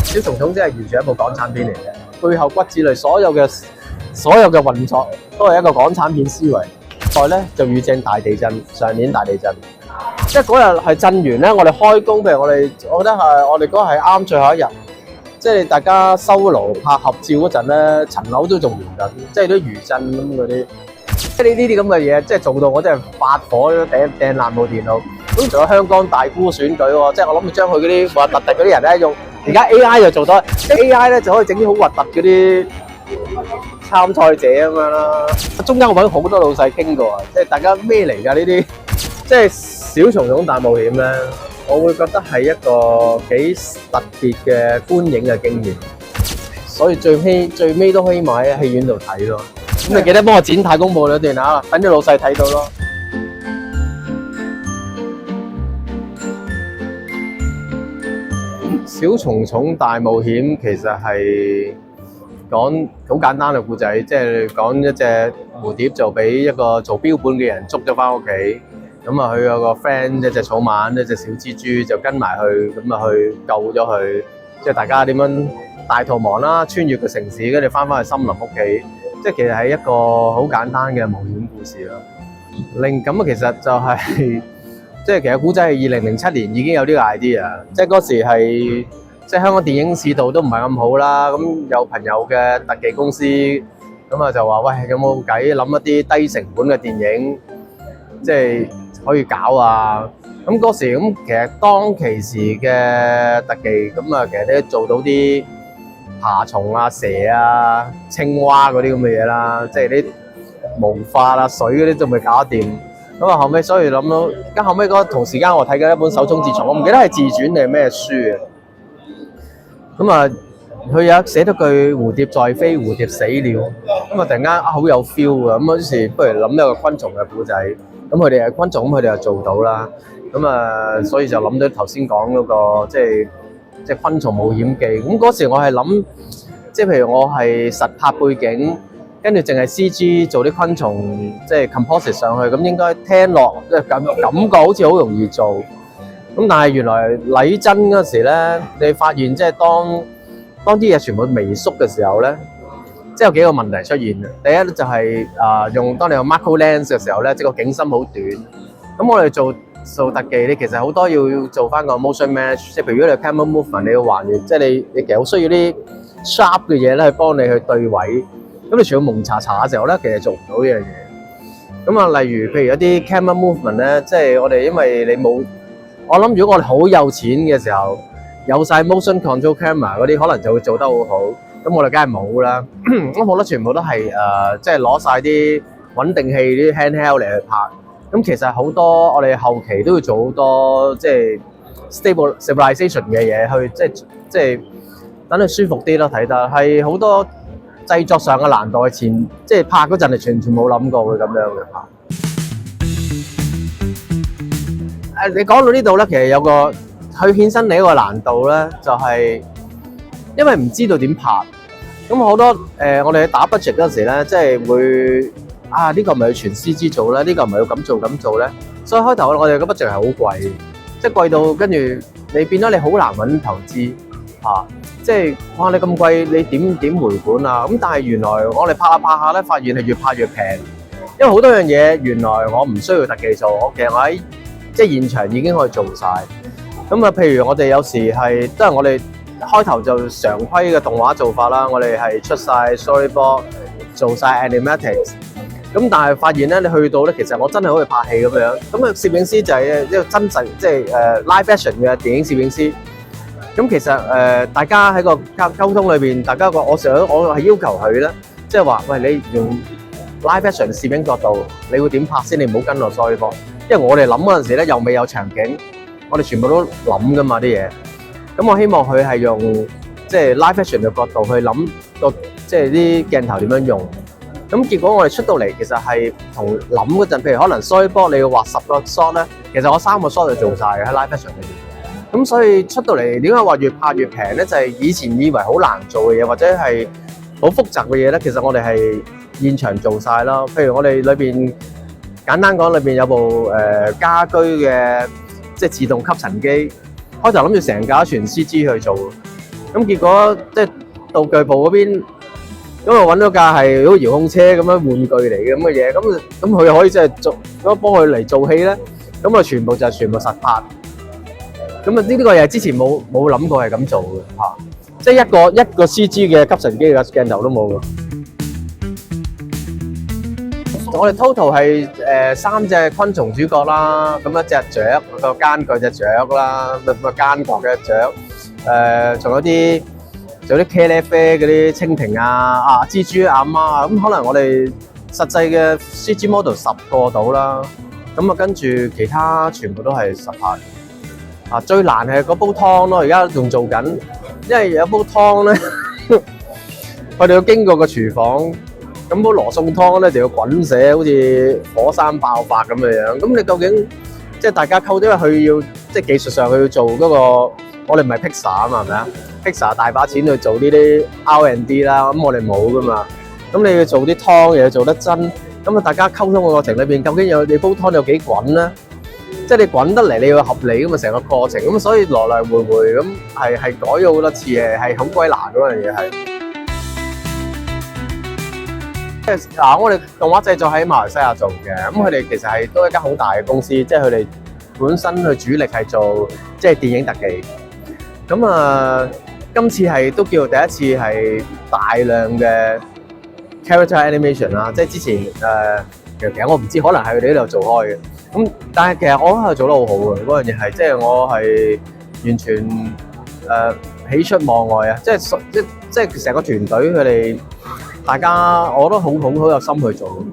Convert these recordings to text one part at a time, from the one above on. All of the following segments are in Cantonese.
小蟲蟲真係完全一部港產片嚟嘅，背後骨子裏所有嘅運作都係一個港產片思維。再咧就遇正大地震，上年大地震，即係嗰日係震完咧，我哋開工，譬如我覺得係我哋嗰日係啱最後一日，即係大家收爐拍合照嗰陣咧，層樓都仲搖緊，即係都餘震咁嗰啲。即係呢啲咁嘅嘢，即係做到我真係發火，掟爛部電腦。咁仲有香港大姑選舉喎，即係我諗住將佢嗰啲核突嗰啲人咧用，而家 AI 就做到，即係 AI 咧就可以整啲好核突嗰啲參賽者咁樣啦。中間我揾好多老細傾過啊，即係大家咩嚟㗎呢啲？即係小蟲蟲大冒險咧，我會覺得係一個幾特別嘅觀影嘅經驗，所以最尾都可以買喺戲院度睇咯。咁你記得幫我剪太公報嗰段啊，等啲老細睇到咯。小蟲蟲大冒險其實係講好簡單嘅故仔，即係講一隻蝴蝶就俾一個做標本嘅人捉咗翻屋企，咁啊佢有個 friend 一隻草蜢一隻小蜘蛛就跟埋去，咁啊去救咗佢，即係大家點樣大逃亡啦，穿越個城市，跟住翻去森林屋企，即係其實係一個好簡單嘅冒險故事啦。靈感啊，其實就係即係其實古仔係2007年已經有呢個 idea， 即係嗰時係即係香港電影市道都唔係咁好啦，咁有朋友嘅特技公司咁啊就話喂，有冇計諗一啲低成本嘅電影，即係可以搞啊。咁嗰時咁其實當其時嘅特技咁啊，其實都做到啲爬蟲啊、蛇啊、青蛙嗰啲咁嘅嘢啦，即係啲毛髮啊、水嗰啲仲未搞得掂。咁啊後尾所以諗到，咁後尾嗰同時間我睇緊一本手塚治虫，我唔記得係自傳定係咩書啊。咁啊，佢有寫咗句蝴蝶在飛，蝴蝶死了。咁啊突然間好有 feel 啊！咁於是不如諗一個昆蟲嘅故仔。咁佢哋係昆蟲，咁佢哋就做到啦。咁啊，所以就諗到頭先講嗰個即係昆蟲冒險記。咁嗰時我係諗，即係譬如我係實拍背景，跟住淨係 CG 做啲昆蟲，即係 composite 上去，咁應該聽落即係感覺好似好容易做。咁但係原來禮真嗰時咧，你發現即係當啲嘢全部微縮嘅時候咧，即係有幾個問題出現。第一就係當你用 macro lens 嘅時候咧，即係個景深好短。咁我哋做特技咧，其實好多要做翻個 motion match， 即係譬如如果你 camera movement 你要還原，即係你其實好需要啲 sharp 嘅嘢咧去幫你去對位。咁你全部蒙查查嘅時候咧，其實做唔到呢樣嘢。咁啊，例如譬如一啲 camera movement 咧，即係我哋因為你冇。我諗如果我哋好有錢嘅時候，有晒 motion control camera 嗰啲，可能就會做得好好。咁我哋梗係冇啦。咁我覺得全部都係即係攞晒啲穩定器啲 handheld 嚟去拍。咁其實好多我哋後期都要做好多即係 stabilization 嘅嘢，去即係等佢舒服啲咯，睇得係好多製作上嘅難度。即係拍嗰陣係全冇諗過會咁樣嘅拍。你講到呢度咧，其實有個去衍生另一個難度咧，就係因為唔知道點拍。咁好多我哋打 budget 嗰陣時咧，即係會呢個唔係全 CG 做咧，呢個唔係要咁做咧。所以開頭我哋個 budget 係好貴，即係貴到跟住你變咗你好難揾投資即係哇你咁貴，你點回本啊？咁但係原來我哋拍下咧，發現係越拍越平，因為好多樣嘢原來我唔需要特技做，其實我喺即係現場已經可以做晒。咁啊，譬如我哋有時係都係我哋開頭就常規嘅動畫做法啦，我哋係出晒 storyboard， 做晒 animatics。咁但係發現咧，你去到咧，其實我真係可以拍戲咁樣。咁啊，攝影師就係一個真實即係live action 嘅電影攝影師。咁其實大家喺個溝通裏邊，大家我係要求佢咧，即係話喂，你用 live action 攝影角度，你會點拍先？你唔好跟落 storyboard。因為我哋諗嗰陣時咧，又未有場景，我哋全部都諗噶嘛啲嘢。咁我希望佢係用即係 live action 嘅角度去諗個即係啲鏡頭點樣用。咁結果我哋出到嚟，其實係同諗嗰陣，譬如可能 storyboard 你要畫10個 shot 咧，其實我3個 shot 就做晒嘅喺 live action 裏邊。咁所以出到嚟點解話越拍越平咧？就係以前以為好難做嘅嘢，或者係好複雜嘅嘢咧，其實我哋係現場做晒咯。譬如我哋裏邊。簡單講，裏邊有部家居嘅即係自動吸塵機，開頭諗住成架全 CG 去做，咁結果即係道具部嗰邊，咁啊揾咗架係好似遙控車咁樣玩具嚟嘅咁嘅嘢，咁佢可以即係做，咁幫佢嚟做戲咧，咁啊全部實拍。咁啊呢個又係之前冇諗過係咁做嘅嚇，即係一個 CG 嘅吸塵機嘅鏡頭都冇嘅。我哋 total 係3隻昆蟲主角啦，咁一隻雀，個奸角隻雀啦，個奸角嘅雀，仲有啲茄喱啡嗰啲蜻蜓啊、蜘蛛阿媽啊，咁可能我哋實際嘅 CG model 10個到啦，咁啊跟住其他全部都係實拍。最難係嗰煲湯咯，而家仲做緊，因為有煲湯咧，我哋要經過個廚房。咁煲羅宋湯咧就要滾瀉，好似火山爆發咁嘅樣。咁你究竟即係大家溝，因為佢要即係技術上佢要做嗰個，我哋唔係 Pixar 啊嘛，係咪啊 ？Pixar 大把錢去做呢啲 R&D 啦，咁我哋冇噶嘛。咁你要做啲湯又要做得真，咁啊大家溝通嘅過程裏邊，究竟你煲湯有幾滾咧？即係你滾得嚟，你要合理咁嘛成個過程。咁所以來來回回咁係改咗好多次嘅，係好鬼難嗰樣嘢係。我哋動畫製作喺馬來西亞做嘅，咁佢哋其實係都一間好大嘅公司，即係佢哋本身佢主力係做即係電影特技。咁今次係都叫做第一次係大量嘅 character animation 啦，即係之前其實我唔知，可能係佢哋呢度做開嘅。咁但係其實我覺得佢做得好好嘅，嗰樣嘢係即係我係完全喜出望外啊！即係成個團隊佢哋。大家我都好有心去做。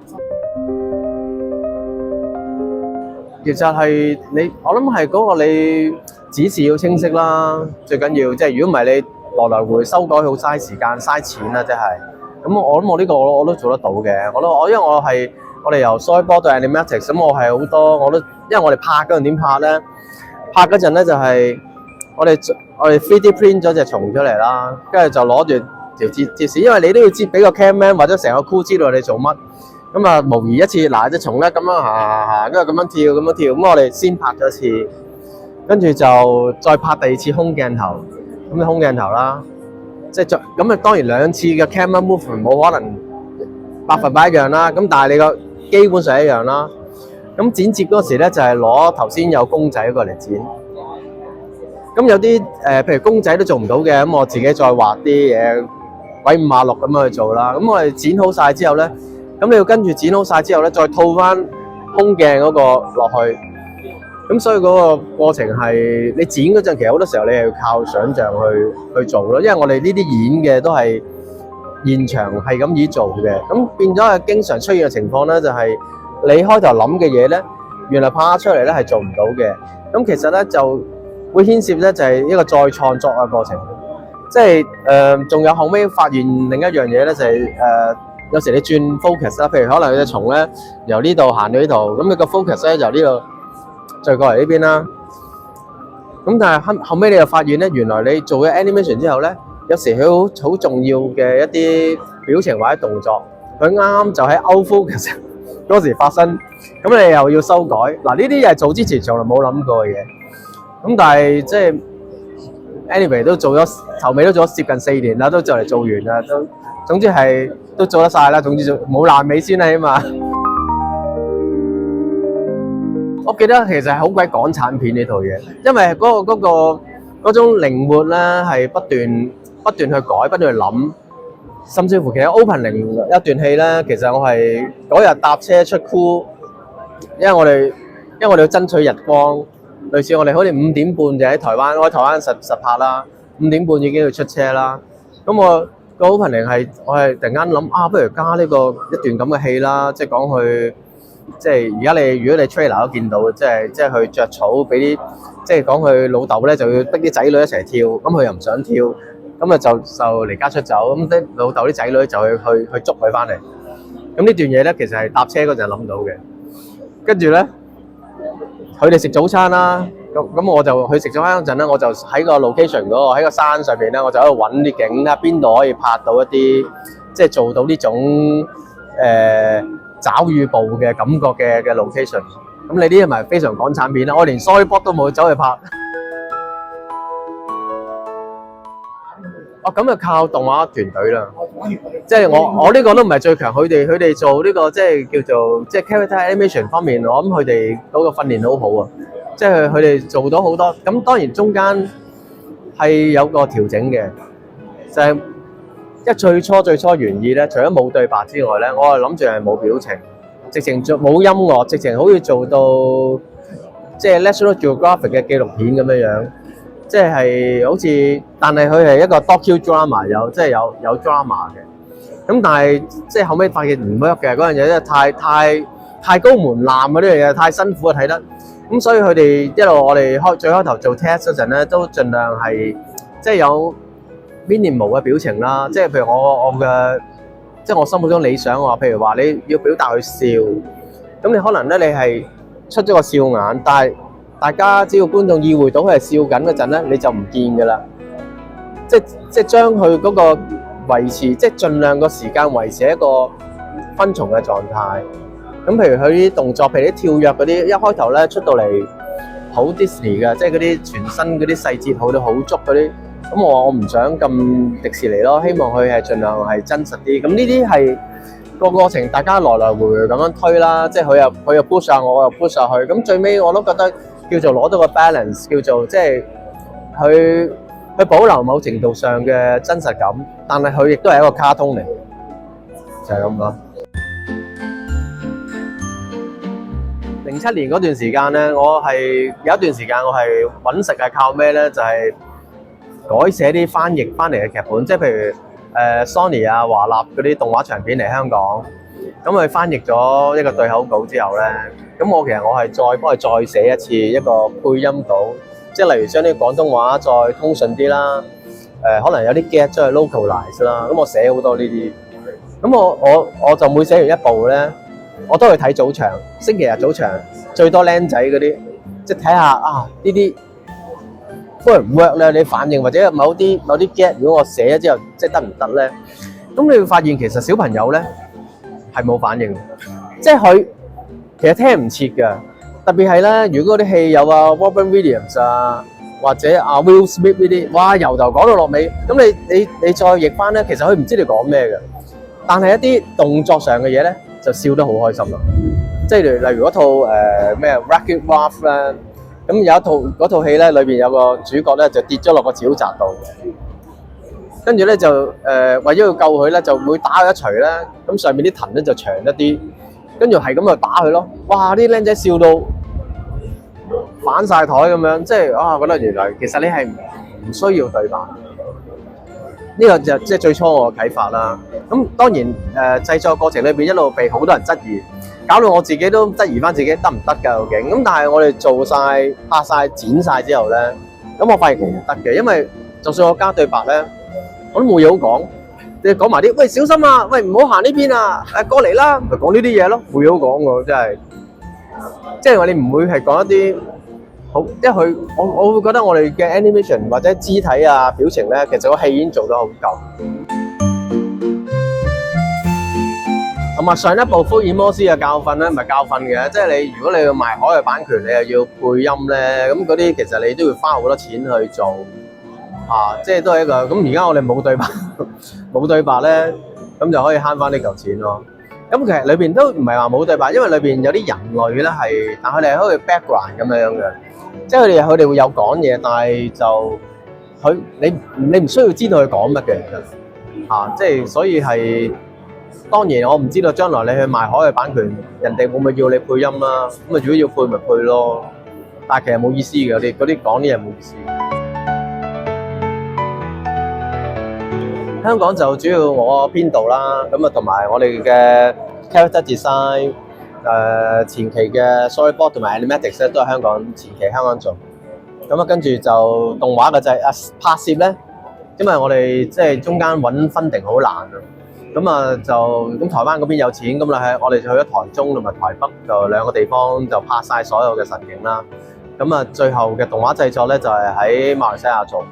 其實係我諗係嗰個你指示要清晰啦，最緊要即係如果唔係你來回修改好嘥時間嘥錢啦，即係。咁我諗我呢個我都做得到嘅。因為我哋由 storyboard 到 animatics， 咁我係好多因為我哋拍嗰陣點拍咧？拍嗰陣咧就係我哋 3D print 咗隻蟲出嚟啦，跟住就攞住條接線，因為你都要俾個 camman 或者成個 crew 知道你做乜，咁啊模擬一次嗱隻蟲咧咁樣行，跟住咁樣跳，咁我哋先拍咗一次，跟住就再拍第二次空鏡頭，咁空鏡頭啦，即係咁啊當然2次嘅 camera movement 冇可能100%一樣啦，咁但係你個基本上一樣啦。咁剪接嗰時咧就係攞頭先有公仔過嚟剪。咁有啲譬如公仔都做唔到嘅，咁我自己再畫啲嘢。鬼五馬六咁樣去做啦，咁我哋剪好晒之後咧，咁你要跟住剪好晒之後咧，再套翻空鏡嗰個落去，咁所以嗰個過程係你剪嗰陣，其實好多時候你係要靠想像去做咯，因為我哋呢啲演嘅都係現場係咁以做嘅，咁變咗係經常出現嘅情況咧，就係你開頭諗嘅嘢咧，原來拍出嚟咧係做唔到嘅，咁其實咧就會牽涉咧就係一個再創作嘅過程。即係仲有後尾發現另一樣嘢咧，就係有時你轉 focus 啦，譬如可能有隻蟲咧由呢度行到呢度，咁你個 focus 咧由呢度再過嚟呢邊啦。咁但係後尾你又發現咧，原來你做咗 animation 之後咧，有時佢好重要嘅一啲表情或者動作，佢啱啱就喺 out focus 嗰時發生，咁你又要修改。嗱呢啲又係做之前從來冇諗過嘅嘢。咁但係即係。anyway 都做咗頭尾都做咗接近4年啦，都就嚟做完啦，都總之係都做得晒啦，總之就冇爛尾先啦，起碼。我記得其實係好鬼港產片呢套嘢，因為嗰種靈活咧係不斷去改，不斷去諗，甚至乎其實 opening 一段戲咧，其實我係嗰日搭車出 crew，因為我哋要爭取日光。類似我哋好似5點半就喺台灣，我喺台灣實拍啦，5點半已經要出車啦。咁我個 opening 係我係突然間諗不如加呢個一段咁嘅戲啦，即係講佢即係而家如果你 trailer 都見到，即係去著草俾啲，即係講佢老豆咧就要逼啲仔女一齊跳，咁佢又唔想跳，咁啊就離家出走，咁啲老豆啲仔女就去捉佢翻嚟。咁呢段嘢咧其實係搭車嗰陣諗到嘅，跟住咧。佢哋食早餐啦，咁我就去食早餐嗰陣咧，我就喺個 location 嗰個喺個山上邊咧，我就喺度揾啲景啦，邊度可以拍到一啲即係做到呢種爪與步嘅感覺嘅 location。咁你呢啲係咪非常港產片啦？我連 storyboard 都冇走去拍。哦，咁就靠動畫團隊啦。即係我呢個都唔係最強，佢哋做呢個即係叫做即係 character animation 方面，我諗佢哋嗰個訓練好好啊。即係佢哋做到好多。咁當然中間係有個調整嘅，就係最初原意咧，除咗冇對白之外咧，我係諗住係冇表情，直情做冇音樂，直情好似做到即係 National Geographic 嘅紀錄片咁樣樣。即係好似，但係佢係一個 docudrama 有 drama 嘅。咁但係即係後尾發現唔 work 嘅嗰樣嘢，真係太高門檻啊！呢樣嘢太辛苦啊，睇得。咁所以佢哋一路我哋最開頭做 test 嗰陣咧，都盡量係即係有 minimal 嘅表情啦。即係譬如我嘅即係我心目中理想話，譬如話你要表達佢笑，咁你可能咧你係出咗個笑眼，但係大家只要觀眾意會到佢係笑緊嗰陣咧，你就唔見㗎啦。即係將佢嗰個維持，即係盡量個時間維持一個分重嘅狀態。咁譬如佢啲動作，譬如啲跳躍嗰啲，一開頭咧出到嚟好 Disney 嘅，即係嗰啲全身嗰啲細節好到好足嗰啲。咁我唔想咁迪士尼咯，希望佢係盡量係真實啲。咁呢啲係個過程，大家來來回回咁樣推啦，即係佢又 push 上我又 push 上去。咁最尾我都覺得叫做攞到個 balance，叫做即係去保留某程度上嘅真實感，但係佢亦都係一個卡通嚟，就係咁咯。07年嗰段時間咧，我係有一段時間我係揾食係靠咩咧？就係改寫啲翻譯翻嚟嘅劇本，即係譬如Sony 啊、華納嗰啲動畫長片嚟香港，咁佢翻譯咗一個對口稿之後咧，咁我其實我係再幫佢再寫一次一個配音稿，即係例如將啲廣東話再通順啲啦，可能有啲 get 將佢 localize 啦，咁我寫好多呢啲，咁我就每寫完一部咧，我都去睇早場，星期日早場最多僆仔嗰啲，即係睇下啊呢啲 work 唔 work 咧？你反應或者某啲 get， 如果我寫咗之後，即係得唔得咧？咁你會發現其實小朋友咧係冇反應，即係佢其實聽唔切㗎。特別係咧，如果嗰啲戲有啊 Robin Williams 啊，或者啊 Will Smith 呢啲，哇由頭講到落尾，咁你再譯翻咧，其實佢唔知你講咩嘅。但係一啲動作上嘅嘢咧，就笑得好開心啦。即係例如嗰套咩 Wreck-It Ralph 咧，咁有一套戲咧，裏邊有個主角咧就跌咗落個沼澤度，跟住咧就為咗要救佢咧，就會打佢一錘咧，咁上面啲藤咧就長一啲，跟住係咁就打佢咯。哇！啲僆仔笑到反晒台咁樣，即係啊覺得原來其實你係唔需要對白。呢個就即係最初我嘅啟發啦。咁當然製作過程裏邊一路被好多人質疑，搞到我自己都質疑翻自己得唔得㗎究竟。咁但係我哋做晒、拍晒、剪晒之後咧，咁我發現其實得嘅，因為就算我加對白咧，我都冇嘢好講。你講埋啲喂小心啊，喂唔好行呢邊啊，過嚟啦，咪講呢啲嘢咯，冇嘢好講喎，真係。即係我哋唔會係講一啲好，因為我會覺得我哋嘅 animation 或者肢體啊、表情咧，其實個戲已經做得好夠。同埋上一部福爾摩斯嘅教訓咧，唔係教訓嘅，即係如果你要賣海外版權，你又要配音咧，咁嗰啲其實你都要花好多錢去做啊，即係都係一個咁。而家我哋冇對白，冇對白咧，咁就可以慳翻呢嚿錢咯。咁其實裏邊都唔係話冇對白，因為裏邊有啲人類咧係，但佢哋係好似 background 咁樣嘅，即係佢哋會有講嘢，但係就你唔需要知道佢講乜嘅，其實啊，即係所以係。當然我唔知道將來你去賣海外版權，人哋會唔會要你配音啦？咁啊，如果要配咪配咯。但係其實冇意思嘅，嗰啲講啲嘢冇意思。香港就主要我編導啦，咁啊同埋我哋嘅 character design， 前期嘅 storyboard 同埋 animatics 咧都係前期香港做。咁啊跟住就動畫嘅就係拍攝咧，因為我哋即係中間揾funding好難啊。咁啊咁台灣嗰邊有錢，咁我哋就去咗台中同埋台北，就兩個地方就拍晒所有嘅實景啦。咁啊最後嘅動畫製作咧就係喺馬來西亞做，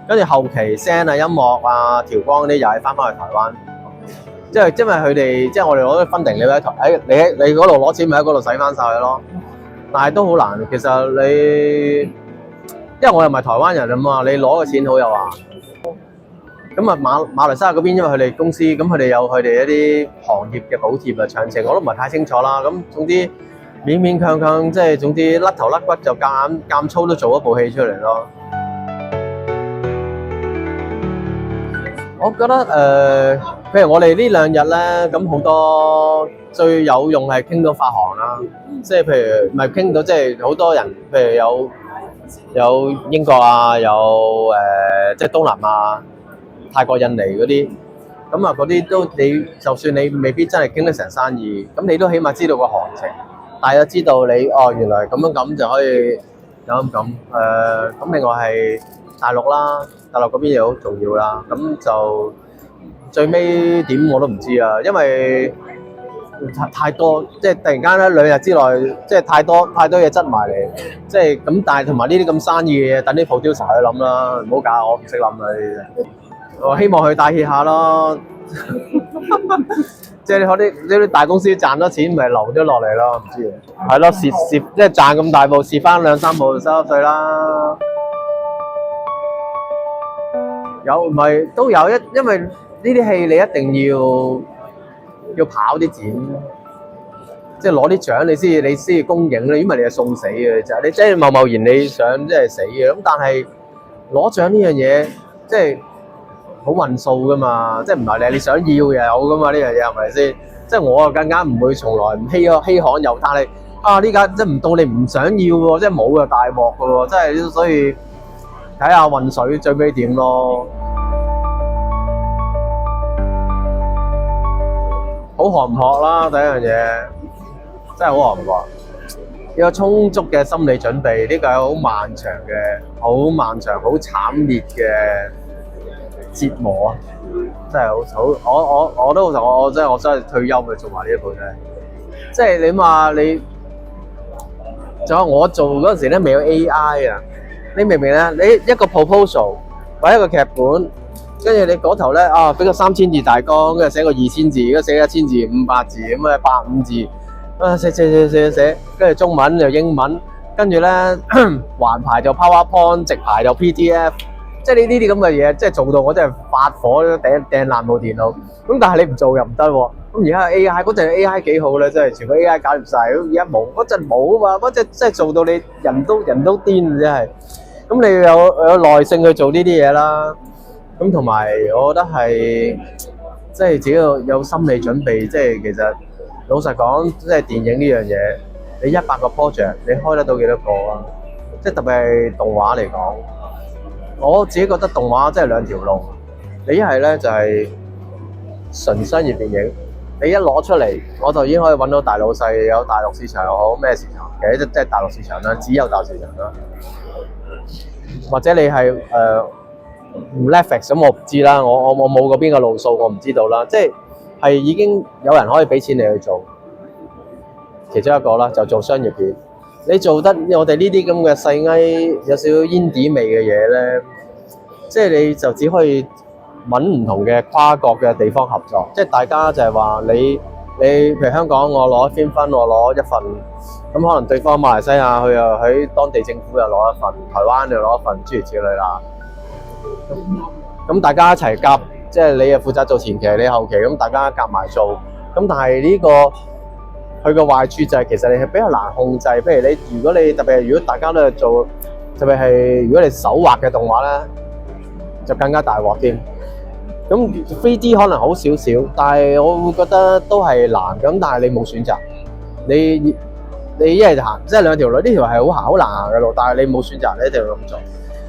跟住後期聲啊、音樂啊、調光嗰啲又係翻去台灣。因為佢哋即係我哋攞啲funding，你喺你嗰度攞錢，咪喺嗰度使翻晒佢咯。但係都好難，其實因為我又唔係台灣人啊嘛，你攞嘅錢好有限。咁啊馬來西亞嗰邊，因為佢哋公司咁佢哋有佢哋一啲行業嘅補貼啊，詳情我都唔係太清楚啦。咁總之勉勉強強，即係總之甩頭甩骨就夾粗都做一部戲出嚟咯。我覺得譬如我哋呢兩日咧，咁好多最有用係傾到發行啦，即係譬如唔係傾到，即係好多人，譬如有英國啊，有即係東南亞、泰國、印尼嗰啲，咁啊嗰啲都你就算你未必真係傾得成生意，咁你都起碼知道個行情，大約知道你原來咁就可以咁咁另外係大陸啦，大陸嗰邊又好重要啦，咁就最尾點我都唔知啊，因為太多，即係突然間咧2日之內，即係太多嘢質埋嚟，即係咁。但係同埋呢啲咁生意嘅嘢，等啲 producer 去諗啦，唔好搞我唔識諗啊呢啲。我希望佢帶挈下咯，即係你呢啲大公司賺咗錢，咪留咗落嚟咯，唔知啊。係咯，蝕即係賺咁大部，蝕翻2-3部收稅啦。有唔係都有因為呢啲戲你一定要跑啲展，即係攞啲獎你先至公映咧，因為你係送死嘅就你真係貿貿然你想即係死嘅。咁但係攞獎呢樣嘢即係好運數噶嘛，即係唔係你想要又有噶嘛，呢樣嘢係咪先？即係我啊更加唔會從來唔稀罕有，但係呢家即係唔到你唔想要喎，即係冇就大鑊噶喎，即係所以睇下運水最尾點咯。好寒唔學啦，第一樣嘢真係好寒唔學，要有充足嘅心理準備，呢個係好漫長、好慘烈嘅折磨啊！真係好，我真係退休去做埋呢一步啫。即係你話你，仲有我做嗰陣時咧，未有 AI 啊！你明唔明咧？你一個 proposal 或者一個劇本。跟住你嗰頭咧俾個3000字大綱，跟住寫個2000字，跟住寫1000字、500字咁啊，150字寫，跟住中文又英文，跟住咧橫排就 PowerPoint， 直排就 PDF， 即係呢啲咁嘅嘢，即係做到我真係發火掟爛部電腦。咁但係你唔做又唔得喎。咁而家 AI 嗰陣 AI 幾好咧，真係全部 AI 搞掂晒。而家冇嗰陣冇啊嘛，嗰陣真係做到你人都癲真係。咁你要有耐性去做呢啲嘢啦。咁同埋，我覺得係即係自己有心理準備。即係其實老實講，即係電影呢樣嘢，你100個 project，你開得到幾多個啊？即係特別係動畫嚟講，我自己覺得動畫即係兩條路。你一係咧就係純商業電影，你一攞出嚟，我就已經可以揾到大老細，有大陸市場又好咩市場，其實即係大陸市場啦，只有大陸市場啦。或者你係Netflix 咁我唔知啦，我冇嗰邊嘅路數，我唔知道啦。即係已經有人可以俾錢你去做，其中一個啦，就做商業片。你做得我哋呢啲咁嘅細藝有少少煙底味嘅嘢咧，即係你就只可以揾唔同嘅跨國嘅地方合作，即係大家就係話你譬如香港我攞1分，我攞1份，咁可能對方馬來西亞佢又喺當地政府又攞1份，台灣又攞1份，諸如此類啦。咁大家一齊夾，即係你又負責做前期，你後期，咁大家夾埋做。咁但係呢個佢個壞處就係其實你係比較難控制。譬如如果你特別係如果大家都係做，特別係如果你手畫嘅動畫咧，就更加大鑊添。咁 3D 可能好少少，但係我會覺得都係難。咁但係你冇選擇，你一係就行，即係兩條路，呢條係好難行嘅路，但係你冇選擇，你一定要咁做。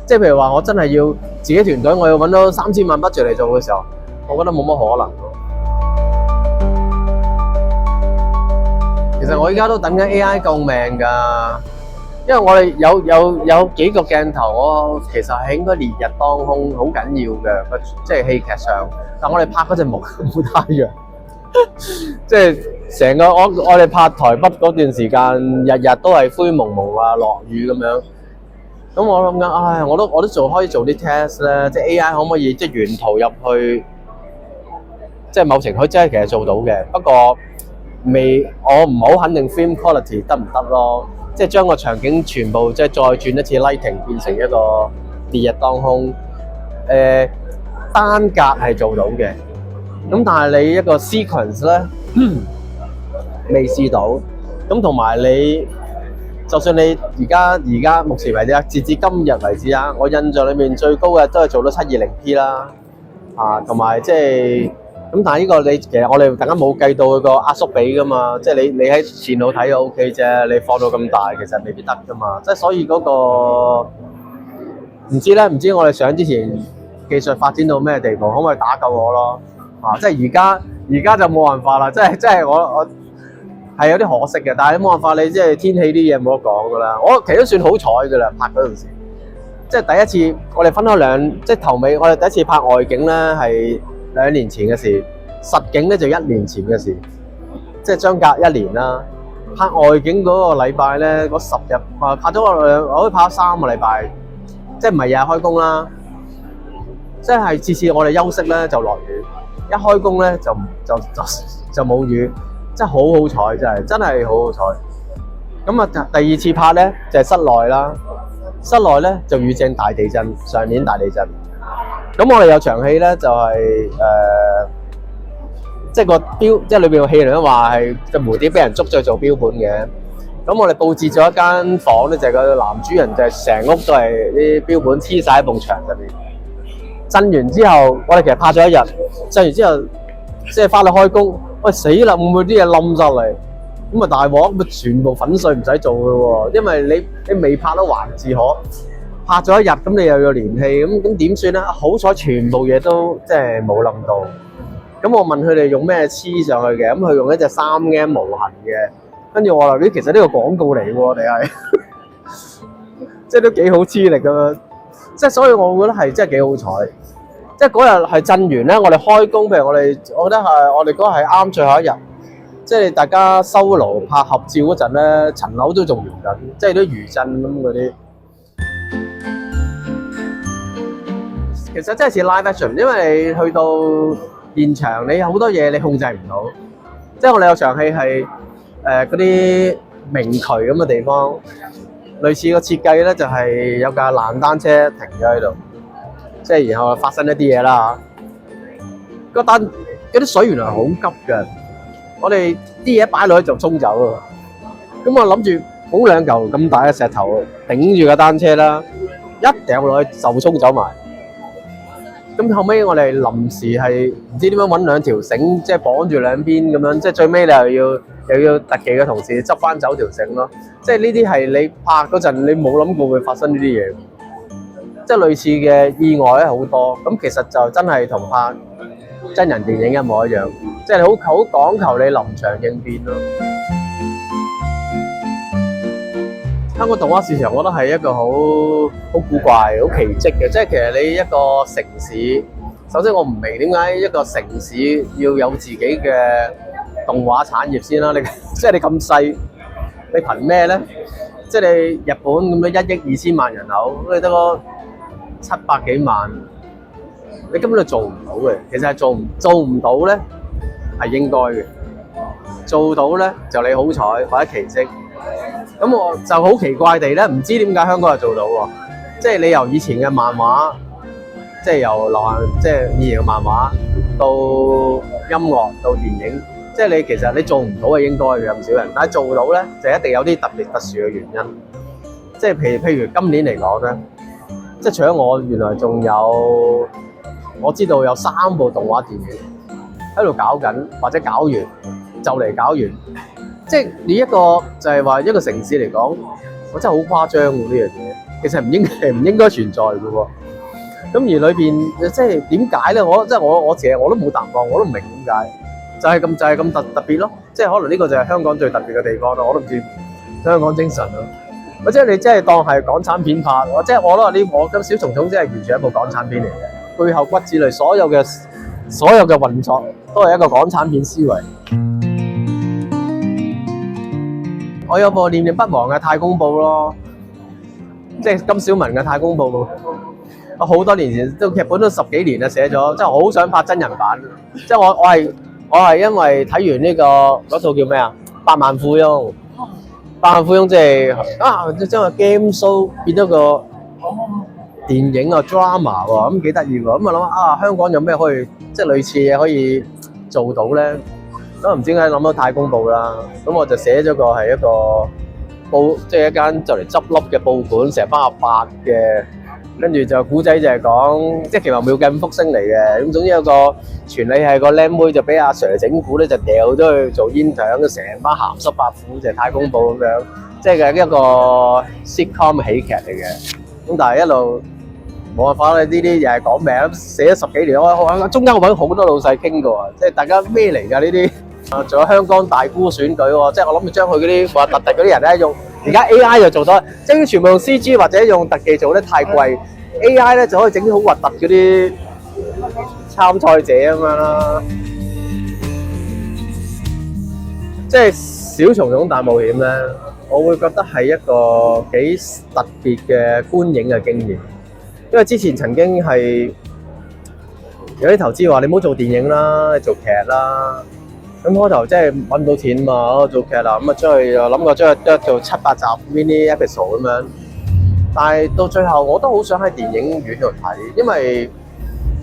即係譬如話，我真係要自己團隊，我要揾到3000萬budget嚟做嘅時候，我覺得冇乜可能咯。其實我而家都等緊 AI 救命㗎，因為我哋有幾個鏡頭，我其實係應該烈日當空，好緊要嘅，即係戲劇上。但我哋拍嗰陣冇太陽，即係成個我哋拍台北嗰段時間，日日都係灰蒙蒙啊，落雨咁樣。咁我諗緊，我都可以做啲 test 咧，即係 AI 可唔可以即係原圖入去，即係某程度真係其實做到嘅。不過我唔好肯定 film quality 得唔得咯，即係將個場景全部即係再轉一次 lighting 變成一個烈日當空。得單格係做到嘅，咁但係你一個 sequence 咧未試到，咁同埋你就算你而家目前為止啊，截至今日為止啊，我印象裏面最高嘅都係做到 720P 啦，同埋即係咁，但係呢個你其實我哋大家冇計到佢個壓縮比噶嘛，即係你喺電腦睇就 OK 啫，你放到咁大其實未必得噶嘛，即係所以嗰個唔知咧，唔知我哋上之前技術發展到咩地步，可唔可以打救我咯？即係而家就冇辦法啦，即係我係有啲可惜嘅，但係冇辦法，你即係天氣啲嘢冇得講噶啦。我其實都算好彩噶啦，拍嗰陣時，即係第一次我哋分開即係頭尾，我哋第一次拍外景咧係2年前嘅事，實景咧就1年前嘅事，即係相隔1年啦。拍外景嗰個禮拜咧，嗰10日拍咗我可以拍咗3個禮拜，即係唔係日日開工啦，即係次次我哋休息咧就落雨，一開工咧就冇雨。真係好彩，真係好彩。咁啊，第二次拍咧就係室內啦，室內咧就遇正大地震，上年大地震。咁我哋有場戲咧就係即係個標，即係裏邊個戲嚟話係個蝴蝶俾人捉咗做標本嘅。咁我哋佈置咗一間房咧，就係個男主人就係成屋都係啲標本黐晒喺埲牆上面。震完之後，我哋其實拍咗1日，震完之後即係翻去開工。喂，死啦！會唔會啲嘢冧晒嚟？咁啊大鑊，咁全部粉碎唔使做嘅喎，因為你未拍得還自可，拍咗1日，咁你又要連戲，咁點算咧？好彩全部嘢都即係冇冧到。咁我問佢哋用咩黐上去嘅，咁佢用一隻3M 無痕嘅，跟住我話其實呢個廣告嚟喎，我哋係即係都幾好黐力噶，即係所以我覺得係真係幾好彩。即係嗰日係震完咧，我哋開工，譬如我覺得係我哋嗰日係啱最後一日，即係大家收爐拍合照嗰陣咧，層樓都仲搖緊，即係啲餘震咁嗰啲。其實真係似 live action， 因為你去到現場，你有好多嘢你控制唔到。即係我哋有場戲係嗰啲明渠咁嘅地方，類似個設計咧就係有架爛單車停咗喺度。即係然後發生一啲嘢啦嚇，嗰啲水原來好急嘅，我哋啲嘢擺落去就沖走啊！咁我諗住捧2嚿咁大嘅石頭頂住架單車啦，一掉落去就沖走埋。咁後尾我哋臨時係唔知點樣揾2條繩，即係綁住兩邊咁樣，即係最尾你又要特技嘅同事執翻走條繩咯。即係呢啲係你拍嗰陣你冇諗過會發生呢啲嘢。即係類似嘅意外咧好多，咁其實就真係同拍真人電影一模一樣，即係好講求你臨場應變咯。香港動畫市場，我覺得係一個好古怪、好奇蹟嘅。即係其實你一個城市，首先我唔明點解一個城市要有自己嘅動畫產業先啦。即係你咁細，你憑咩咧？即係你日本咁樣1億2千萬人口，你得個700幾萬，你根本就做唔到嘅。其實係做唔到咧，係應該嘅。做到咧就你好彩或者奇蹟。咁我就好奇怪地咧，唔知點解香港又做到喎。即係你由以前嘅漫畫，即係由流行，即係以前嘅漫畫到音樂到電影，即係你其實你做唔到係應該嘅咁少人，但係做到咧就一定有啲特別特殊嘅原因。即係譬如今年嚟講咧。即係除咗我，原來仲有我知道有3部動畫電影喺度搞緊，或者搞完就嚟搞完。即係你一個就係話一個城市嚟講，我真係好誇張喎呢樣嘢。其實唔應該存在嘅喎。咁而裏邊即係點解咧？我自己我都冇答案，我都唔明點解。就係咁特別咯。即係可能呢個就係香港最特別嘅地方咯。我都唔知香港精神咯。或者你真係當係港產片拍，即係我覺得我咁小蟲蟲真係完全一部港產片嚟嘅，背後骨子裏所有嘅運作都係一個港產片思維。我有部念念不忘嘅《太公報》咯，即係金小文嘅《太公報》。我好多年前都劇本都10幾年啦，寫咗，即係好想拍真人版。即係我係因為睇完呢嗰套叫咩啊《百萬富翁》。百萬富翁即係將個 game show 變咗個電影啊 drama 喎，咁幾得意喎。咁我諗啊，香港有咩可以即係類似嘢可以做到咧？咁唔知點解諗到太公報啦。咁我就寫咗個係一個報，即係一間就嚟執笠嘅報館，成班阿伯嘅。跟住就古仔就係講，即係其實廟計福星嚟嘅。咁總之有個傳理係個靚妹就俾阿 Sir 整蠱咧，就掉咗去做煙腸，成班鹹濕白虎就係太公報咁樣，即係一個 sitcom 喜劇嚟嘅。咁但係一路冇辦法啦，呢啲又係講名，寫咗10幾年，我中間我揾好多老細傾過啊，即係大家咩嚟㗎呢啲？啊，仲有香港大姑選舉喎，即係我諗住將佢嗰啲話特嗰啲人咧用。而家 A.I. 就做到，即係全部用 C.G. 或者用特技做得太貴 ，A.I. 咧就可以整啲好核突嗰啲參賽者咁樣啦。即係小蟲種大冒險咧，我會覺得係一個幾特別嘅觀影嘅經驗，因為之前曾經係有啲投資話你唔好做電影啦，你做劇啦。咁開頭即係揾到錢嘛，做劇啦，咁啊將佢又諗過將佢做7、8集 mini episode 咁樣，但係到最後我都好想喺電影院度睇，因為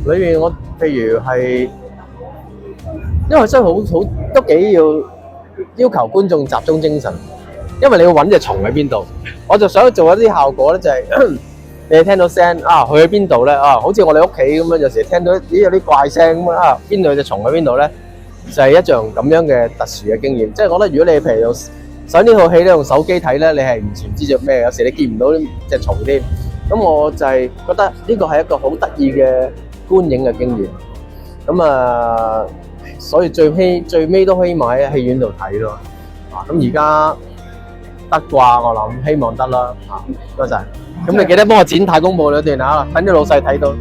裏面我譬如係，因為真係好都幾要求觀眾集中精神，因為你要揾隻蟲喺邊度，我就想做一啲效果咧，就係你聽到聲啊，去邊度咧啊，好似我哋屋企咁樣，有時聽到咦有啲怪聲咁啊，邊度有隻蟲喺邊度咧？就係一樣咁樣嘅特殊嘅經驗，即係我覺得如果你譬如用上呢套戲咧用手機睇咧，你係完全唔知做咩，有時你見唔到隻蟲添。咁我就係覺得呢個係一個好得意嘅觀影嘅經驗。咁啊，所以最尾都可以買喺戲院度睇咯。啊，咁而家得啩，我諗希望得啦。啊，多謝。咁你記得幫我剪太公報嗰段啊，等啲老細睇到。